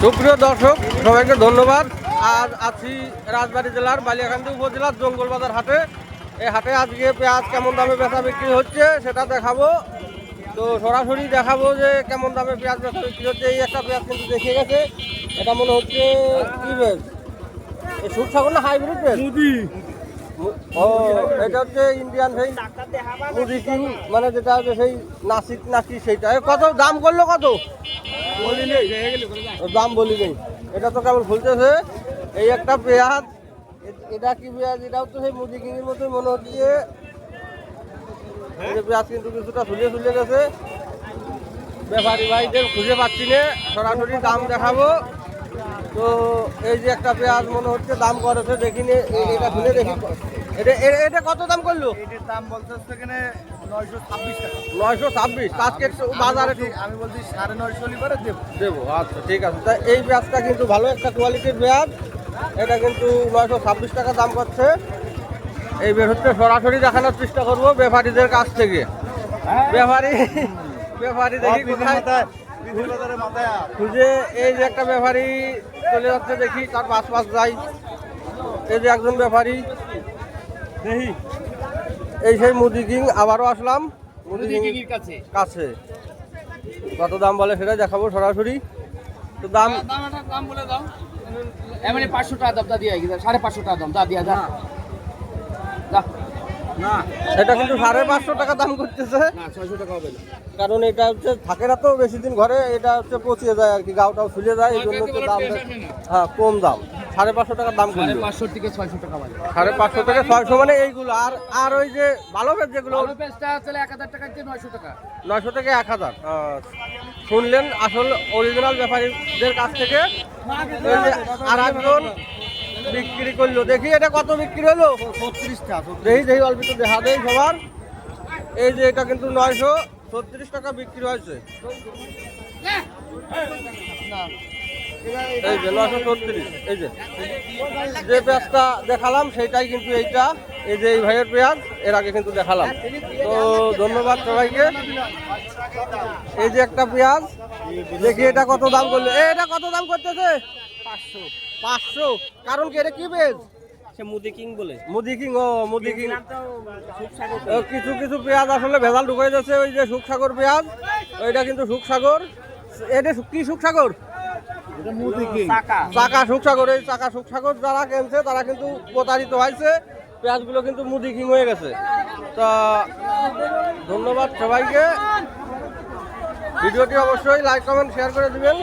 সুপ্রিয় দর্শক সবাইকে ধন্যবাদ। আজ আছি রাজবাড়ী জেলার বালিয়াকান্দি উপজেলার জঙ্গলবাজার হাটে। এই হাটে আজকে পেঁয়াজ কেমন দামে বেচা বিক্রি হচ্ছে সেটা দেখাবো। তো সরাসরি দেখাবো যে কেমন দামে পেঁয়াজ বেচা বিক্রি হচ্ছে। এই একটা পেঁয়াজ কিন্তু দেখে গেছে, এটা মনে হচ্ছে কি বেশ এই সুরসাগর না হাইব্রিড বেশ ও এটা হচ্ছে ইন্ডিয়ান সেই মুদি কিং, মানে যেটা হচ্ছে সেই নাসিক নাকি সেইটা। কত দাম করলো কত দাম বলি নেই, এটা তো কেমন ফুলতেছে। এই একটা পেঁয়াজ, এটা কি পেঁয়াজ? এটাও তো সেই মুদি কিং এর মতোই মনে হচ্ছে। পেঁয়াজ কিন্তু কিছুটা ঝুলিয়ে ঝুলিয়ে গেছে। ব্যাপারী ভাইদের খুঁজে পাচ্ছি না, সরাসরি দাম দেখাবো। তো এই যে একটা পেঁয়াজ মনে হচ্ছে দাম করেছে, দেখিনি এটা খুলে দেখি। এটা কত দাম করলো? এটার দাম বলতে এখানে 926 টাকা। 926। আজকে বাজারে আমি বলছি 950 লিবারে দেবো। আচ্ছা ঠিক আছে। তা এই পেঁয়াজটা কিন্তু ভালো একটা কোয়ালিটির পেঁয়াজ, এটা কিন্তু 926 টাকা দাম করছে। এই বের হচ্ছে, সরাসরি দেখানোর চেষ্টা করবো ব্যাপারীদের কাছ থেকে। ব্যাপারী দেখি কোথায় খুঁজে। এই যে একটা ব্যাপারী চলে যাচ্ছে, দেখি তার পাশ যাই। এই যে একজন ব্যাপারী, দেখি এই সেই মুদি কিং। আবারও আসলাম মুদি কিং কাছে। কত দাম বলে সেটা দেখাবো সরাসরি। তো দাম বলে দাও। এমনি 500 টাকা দাম দিয়ে 550 টাকা দাম দিয়া যা। না এটা কিন্তু 550 টাকা দাম করতেছে। না 600 টাকা হবে না, কারণ এটা হচ্ছে থাকে না তো বেশি দিন ঘরে, এটা হচ্ছে পচিয়ে যায় আর কি, গাওটাও ফুলে যায়, এই জন্য তো দাম হ্যাঁ কম দাম। 550 টাকা দাম করবে। 550 থেকে 600 টাকা মানে 550 থেকে 600 মানে এইগুলো। আর ওই যে ভালো পেঁয়াজ যেগুলো, ভালো পেঁয়াজটা চলে 1000 টাকা থেকে 900 টাকা। 900 থেকে 1000। শুনলেন আসল অরিজিনাল ব্যাপারীদের কাছ থেকে। আর একজন বিক্রি করলো, দেখি এটা কত বিক্রি হলো। 36 টাকা। দেখি অল্প একটু দেখা দেয় সবার। এই যে এটা কিন্তু 936 টাকা বিক্রি হয়েছে। এই যে 936। এই যে পেঁয়াজটা দেখালাম সেইটাই কিন্তু এইটা। এই যে এই ভাইয়ের পেঁয়াজ এর আগে কিন্তু দেখালাম। তো ধন্যবাদ সবাইকে। এই যে একটা পেঁয়াজ, দেখি এটা কত দাম করলো। এটা কত দাম করতেছে? 500। কারণ কি এটা কি পেঁয়াজ? মুদি কিং বলে। মুদি কিং। ও মুদি কিং। কিছু কিছু পেঁয়াজ আসলে ভেজাল ঢুকাই যাচ্ছে। ওই যে সুখসাগর পেঁয়াজ, ওইটা কিন্তু সুখসাগর। এটা কি সুখসাগর? চাকা সুখসাগর। এই চাকা সুখসাগর যারা কিনছে তারা কিন্তু প্রতারিত হয়েছে, পেঁয়াজগুলো কিন্তু মুদি কিং হয়ে গেছে। তা ধন্যবাদ সবাইকে। ভিডিওটি অবশ্যই লাইক কমেন্ট শেয়ার করে দিবেন।